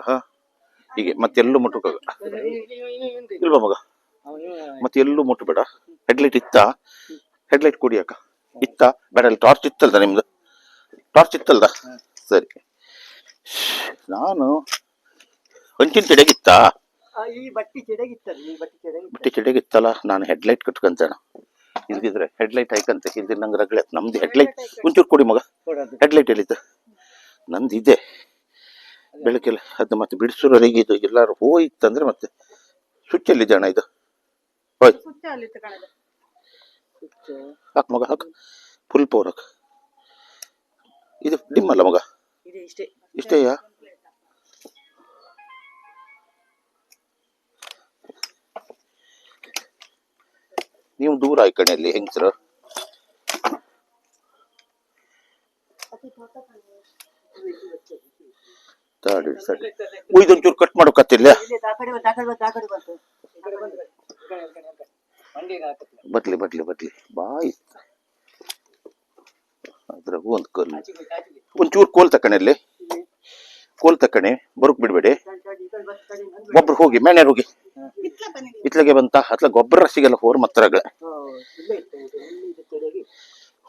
ಹಾ ಹೀಗೆ ಮತ್ತೆಲ್ಲೂ ಮುಟ್ಟುಕ ಇಲ್ವಾ ಮಗ, ಮತ್ತೆ ಎಲ್ಲೂ ಮುಟ್ಟಬೇಡ. ಹೆಡ್ಲೈಟ್ ಇತ್ತಾ? ಹೆಡ್ಲೈಟ್ ಕೊಡಿ ಅಕ್ಕ. ಇತ್ತ ಬೇಡ, ಅಲ್ಲಿ ಟಾರ್ಚ್ ಇತ್ತಲ್ದ ನಿಮ್ದು? ಟಾರ್ಚ್ ಇತ್ತಲ್ದ? ಸರಿ. ನಾನು ಹಂಚಿನ ಚೆಡೆಗಿತ್ತಾ? ಬಟ್ಟಿ ಚೆಡೆಗಿತ್ತಲ್ಲ, ನಾನು ಹೆಡ್ಲೈಟ್ ಕಟ್ಕೊಂತೇಣ. ಇಲ್ದಿದ್ರೆ ಹೆಡ್ಲೈಟ್ ಹಾಕಂತೆ, ಇಲ್ದಿದ್ರೆ ನಂಗೆ ರಗಳೆ. ನಮ್ದು ಹೆಡ್ಲೈಟ್ ಒಂಚೂರು ಕೊಡಿ ಮಗ. ಹೆಡ್ಲೈಟ್ ಎಲ್ಲಿದ್ದ? ನಂದು ಇದೆ ಬೆಳಕೆಲ್ಲ. ಅದು ಮತ್ತೆ ಬಿಡಿಸೋರಿಗೆ ಇದು ಎಲ್ಲಾರು ಹೋಯ್ತಂದ್ರೆ ಮತ್ತೆ ಸ್ವಿಚ್ ಎಲ್ಲಿದೆ ಅಣ್ಣ? ಇದು ಹೋಯ್ತು. ಹಾಕ್ ಮಗ, ಹಾಕ್. ಫುಲ್ ಪವರ್ ಹಾಕ್. ಇದು ಡಿಮ್ ಅಲ್ಲ ಮಗ, ಇಷ್ಟೇಯಾ? ನೀವು ದೂರ ಆಯ್ಕಣೆ ಅಲ್ಲಿ ಹೆಂಗಸರು. ಇದೊಂಚೂರು ಕಟ್ ಮಾಡೋಕತ್ತಿಲ್ಲ. ಬಟ್ಲಿ ಬಟ್ಲಿ ಬಟ್ಲಿ ಬಾಯ್. ಅದ್ರಾಗೂ ಒಂದು ಕಲ್ಲು. ಒಂಚೂರು ಕೋಲ್ ತಕ್ಕಣೆ ಅಲ್ಲಿ, ಕೋಲ್ ತಕ್ಕಣೆ. ಬರುಕ್ ಬಿಡ್ಬೇಡಿ. ಒಬ್ರು ಹೋಗಿ ಮೇಣ್ಯಾರು ಹೋಗಿ. ಇತ್ಲಾಗೆ ಬಂತ ಅತ್ಲ ಗೊಬ್ಬರ ಸಿಗಲ್ಲ ಹೋರ್ ಮತ್ತರಗಳ.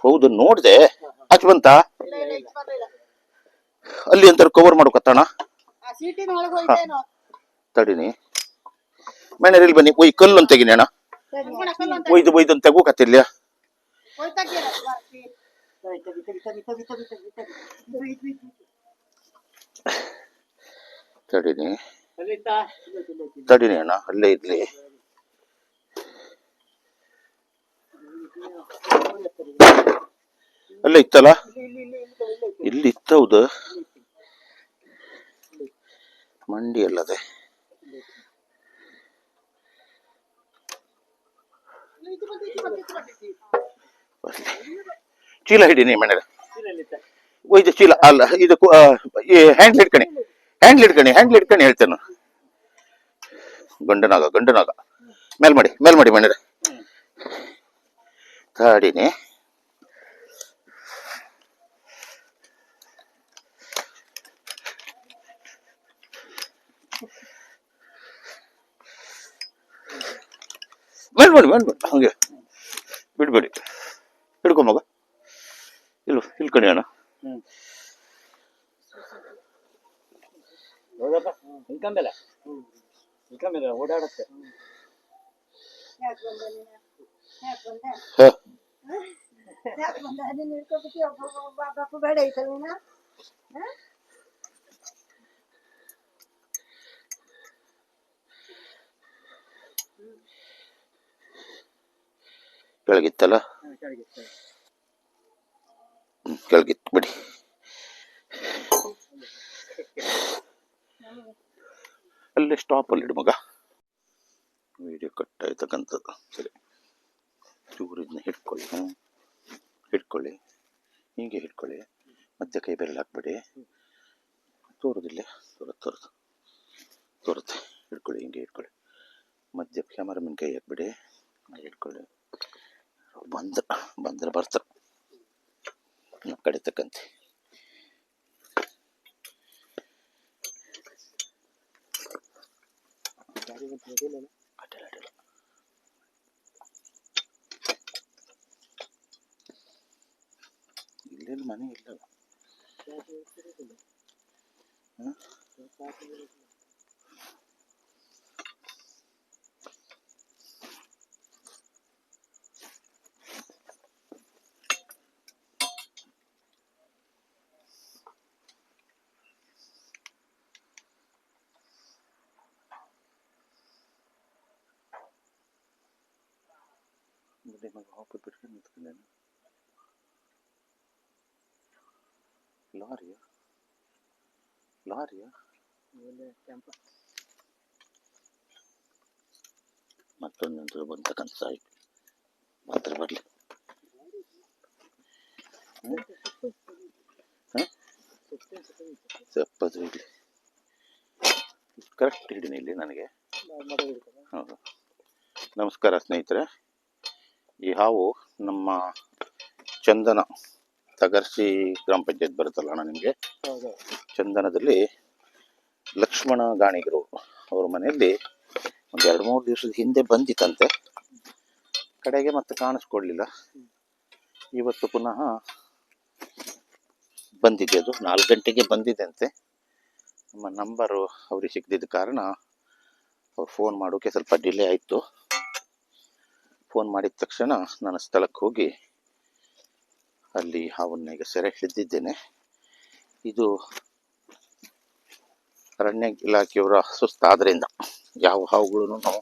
ಹೌದು ನೋಡ್ದೆ. ಆಚೆ ಬಂತ ಅಲ್ಲಿ ಅಂತಾರೆ ಕವರ್ ಮಾಡೋಕತ್ತಣ. ತಡಿನಿ ಮೇಣ್ಯಾರ ಇಲ್ಲಿ ಬನ್ನಿ. ಒಯ್ ಕಲ್ಲು ಅಂತ ತೆಗಿನಿ ಅಣ್ಣ. ಒಯ್ದು ಒಯ್ದು ಅಂತ ತೆಗೋಕತ್ತಿಲ್ಲ. ತಡಿನಿ ತಡಿನಿ ಅಣ್ಣ, ಅಲ್ಲೇ ಇರ್ಲಿ. ಅಲ್ಲೇ ಇತ್ತಲ್ಲ, ಇಲ್ಲಿ ಇತ್ತ. ಹೌದು, ಮಂಡಿ ಅಲ್ಲದೆ. ಚೀಲ ಹಿಡೀನಿ ಮನೇಲಿ. ಒಯ್ದು ಚೀಲ ಅಲ್ಲ, ಇದು ಹ್ಯಾಂಡ್ಲ್ ಹಿಡ್ಕಣಿ, ಹ್ಯಾಂಡ್ಲ್ ಹಿಡ್ಕಣಿ, ಹ್ಯಾಂಡ್ಲ್ ಹಿಡ್ಕಣಿ ಹೇಳ್ತೇನೆ. ಗಂಡನಾಗ ಗಂಡನಾಗ ಮೇಲ್ ಮಾಡಿ, ಮೇಲ್ ಮಾಡಿ ಮನೇಲಿ. ತಾಡಿನಿ. ಮೇಲ್ಬೇಡಿ ಮೇಲ್ಬೇಡಿ, ಹಂಗೆ ಬಿಡ್ಬೇಡಿ. ಹಿಡ್ಕೊ ಮಗ. ಇಲ್ಲ ಇಲ್ಕಣಿ ಅಣ್ಣ. ಓಡಾಡುತ್ತೆ. ಕೆಳಗಿತ್ತಲ್ಲ, ಕೆಳಗಿತ್ತು ಬಿಡಿ. ಅಲ್ಲೇ ಸ್ಟಾಪ್ ಅಲ್ಲಿ ಇಡು ಮಗ. ವಿಡಿಯೋ ಕಟ್ ಆಯ್ತಕ್ಕಂಥದ್ದು. ಸರಿ, ಚೂರು ಇದನ್ನ ಹಿಡ್ಕೊಳ್ಳಿ. ಹಿಡ್ಕೊಳ್ಳಿ, ಹೀಗೆ ಹಿಡ್ಕೊಳ್ಳಿ. ಮಧ್ಯ ಕೈ ಬೆರಳು ಹಾಕ್ಬೇಡಿ. ತೋರುದಿಲ್ಲ, ತೋರುತ್ತೆ. ಹಿಡ್ಕೊಳ್ಳಿ, ಹಿಂಗೆ ಹಿಡ್ಕೊಳ್ಳಿ. ಮಧ್ಯ ಕ್ಯಾಮರಾಮನ್ ಕೈ ಹಾಕ್ಬಿಡಿ. ಹಿಡ್ಕೊಳ್ಳಿ. ಬಂದ್ರೆ ಬರ್ತಾರೆ ಕಡಿತಕ್ಕಂತೆ. ಇಲ್ಲೇನು ಮನೆ ಇಲ್ಲಲ್ಲ. ಮಗ ಹಾಪು ಬಿಟ್ಕೊಂಡು ನಿಂತ್ಕೊಂಡೇನು. ಲಾರಿಯ ಮತ್ತೊಂದು ಬಂತಕ್ಕಂಥ ಸಾಯಿ ಮಾತ್ರ ಬರಲಿ. ಸಪ್ಪದು ಇರಲಿ, ಕರೆಕ್ಟ್ ಹಿಡೀನಿ ಇಲ್ಲಿ ನನಗೆ. ಹೌದು. ನಮಸ್ಕಾರ ಸ್ನೇಹಿತರೆ. ಈ ಹಾವು ನಮ್ಮ ಚಂದನ ತಗರ್ಸಿ ಗ್ರಾಮ ಪಂಚಾಯತ್ ಬರುತ್ತಲ್ಲ ಅಣ್ಣ ನಿಮಗೆ. ಚಂದನದಲ್ಲಿ ಲಕ್ಷ್ಮಣ ಗಾಣಿಗರು ಅವ್ರ ಮನೆಯಲ್ಲಿ ಒಂದು 2-3 ದಿವಸದ ಹಿಂದೆ ಬಂದಿತ್ತಂತೆ, ಕಡೆಗೆ ಮತ್ತೆ ಕಾಣಿಸ್ಕೊಡ್ಲಿಲ್ಲ. ಇವತ್ತು ಪುನಃ ಬಂದಿದೆ, ಅದು 4 ಗಂಟೆಗೆ ಬಂದಿದೆ ಅಂತೆ. ನಮ್ಮ ನಂಬರು ಅವ್ರಿಗೆ ಸಿಗದಿದ್ದ ಕಾರಣ ಅವ್ರು ಫೋನ್ ಮಾಡೋಕೆ ಸ್ವಲ್ಪ ಡಿಲೇ ಆಯಿತು. ಫೋನ್ ಮಾಡಿದ ತಕ್ಷಣ ನಾನು ಸ್ಥಳಕ್ಕೆ ಹೋಗಿ ಅಲ್ಲಿ ಹಾವನ್ನ ಈಗ ಸೆರೆ ಹಿಡಿದಿದ್ದೇನೆ. ಇದು ಅರಣ್ಯ ಇಲಾಖೆಯವರ ಸುಸ್ತಾದ್ರಿಂದ ಯಾವ ಹಾವುಗಳನ್ನು ನಾವು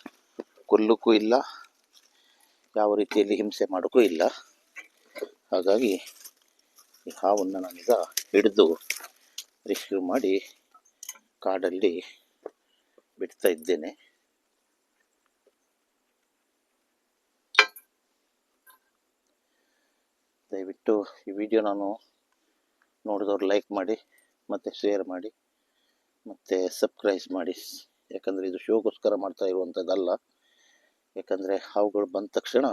ಕೊಲ್ಲಕ್ಕೂ ಇಲ್ಲ, ಯಾವ ರೀತಿಯಲ್ಲಿ ಹಿಂಸೆ ಮಾಡೋಕ್ಕೂ ಇಲ್ಲ. ಹಾಗಾಗಿ ಈ ಹಾವನ್ನು ನಾನೀಗ ಹಿಡಿದು ರಿಸೀವ್ ಮಾಡಿ ಕಾಡಲ್ಲಿ ಬಿಡ್ತಾ ಇದ್ದೇನೆ. ದಯವಿಟ್ಟು ಈ ವಿಡಿಯೋ ನಾನು ನೋಡಿದವ್ರು ಲೈಕ್ ಮಾಡಿ ಮತ್ತು ಶೇರ್ ಮಾಡಿ ಮತ್ತು ಸಬ್ಸ್ಕ್ರೈಬ್ ಮಾಡಿ. ಯಾಕಂದರೆ ಇದು ಶೋಗೋಸ್ಕರ ಮಾಡ್ತಾ ಇರುವಂಥದ್ದಲ್ಲ. ಯಾಕಂದರೆ ಹಾವುಗಳು ಬಂದ ತಕ್ಷಣ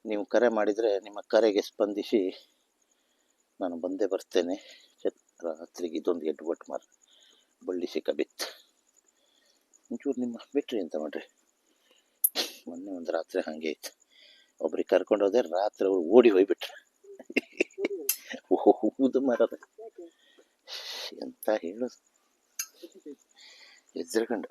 ನೀವು ಕರೆ ಮಾಡಿದರೆ ನಿಮ್ಮ ಕರೆಗೆ ಸ್ಪಂದಿಸಿ ನಾನು ಬಂದೇ ಬರ್ತೇನೆ. ರಾತ್ರಿಗೆ ಇದೊಂದು ಎಡ್ವಟ್ ಮಾರ ಬಳ್ಳಿ ಸಿಕ್ಕಬಿತ್ತು. ಒಂಚೂರು ನಿಮ್ಮ ಬಿಟ್ರಿ ಅಂತ ಮಾಡ್ರಿ. ಮೊನ್ನೆ ಒಂದು ರಾತ್ರಿ ಹಾಗೆ ಆಯ್ತು, ಒಬ್ರಿಗೆ ಕರ್ಕೊಂಡು ಹೋದೆ, ರಾತ್ರಿ ಅವ್ರು ಓಡಿ ಹೋಗ್ಬಿಟ್ರೆ. ಹೌದು ಮರದ ಎಂತ ಹೇಳೋದು, ಎದ್ರಕಂಡ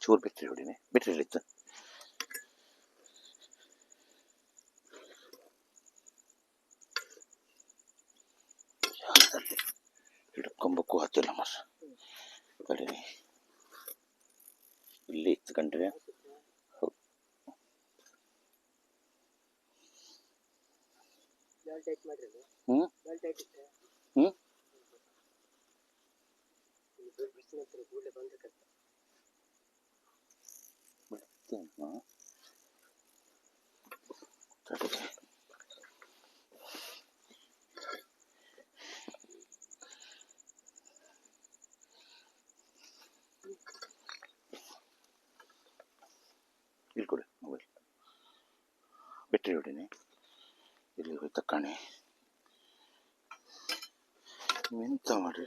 ಚೂರು ಬಿಟ್ರಿ ಹೊಡಿನಿ, ಬಿಟ್ರಿ ಹೇಳಿತ್ತು. ಹಿಡ್ಕೊಂಬಕ್ಕೂ ಹತ್ತಿಲ್ಲ ಮಸ್ ಕಡೆ ಇಲ್ಲಿ ಇತ್ತು ಕಂಡ್ರೆ. ಇಲ್ಲಿ ಕೊಡಿ ಮೊಬೈಲ್, ಬಿಟ್ರಿ ಹೊಡಿನಿ. ಇಲ್ಲಿ ಹೋಯ್ತಾ ಕಾಣೆ, ಎಂತ ಮಾಡ್ರಿ.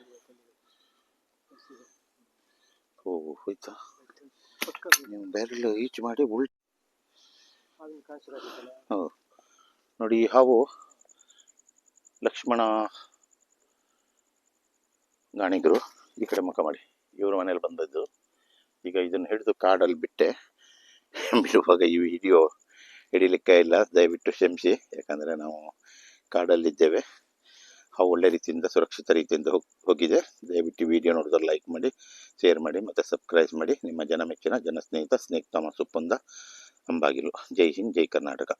ಓ ಹೋಯ್ತಾ, ನೀವು ಬೆರಳು ಈಚ್ ಮಾಡಿ ಹೌದು ನೋಡಿ. ಈ ಹಾವು ಲಕ್ಷ್ಮಣ ಗಾಣಿಗರು ಈ ಕಡೆ ಮುಖ ಮಾಡಿ ಇವ್ರ ಮನೇಲಿ ಬಂದದ್ದು. ಈಗ ಇದನ್ನು ಹಿಡಿದು ಕಾಡಲ್ಲಿ ಬಿಟ್ಟೆ. ಬಿಡುವಾಗ ಈ ವಿಡಿಯೋ ಹಿಡಿಲಿಕ್ಕೆ ಇಲ್ಲ, ದಯವಿಟ್ಟು ಕ್ಷಮಿಸಿ. ಯಾಕಂದರೆ ನಾವು ಕಾಡಲ್ಲಿದ್ದೇವೆ. ಹಾವು ಒಳ್ಳೆ ರೀತಿಯಿಂದ ಸುರಕ್ಷಿತ ರೀತಿಯಿಂದ ಹೋಗಿದೆ. ದಯವಿಟ್ಟು ವಿಡಿಯೋ ನೋಡಿದ್ರೆ ಲೈಕ್ ಮಾಡಿ, ಶೇರ್ ಮಾಡಿ ಮತ್ತು ಸಬ್ಸ್ಕ್ರೈಬ್ ಮಾಡಿ. ನಿಮ್ಮ ಜನ ಮೆಚ್ಚಿನ ಜನ ಸ್ನೇಹಿತ ಸ್ನೇಕ್ ಥಾಮಸ್ ಉಪ್ಪಂದ ಅಂಬಾಗಿಲು. ಜೈ ಹಿಂದ್, ಜೈ ಕರ್ನಾಟಕ.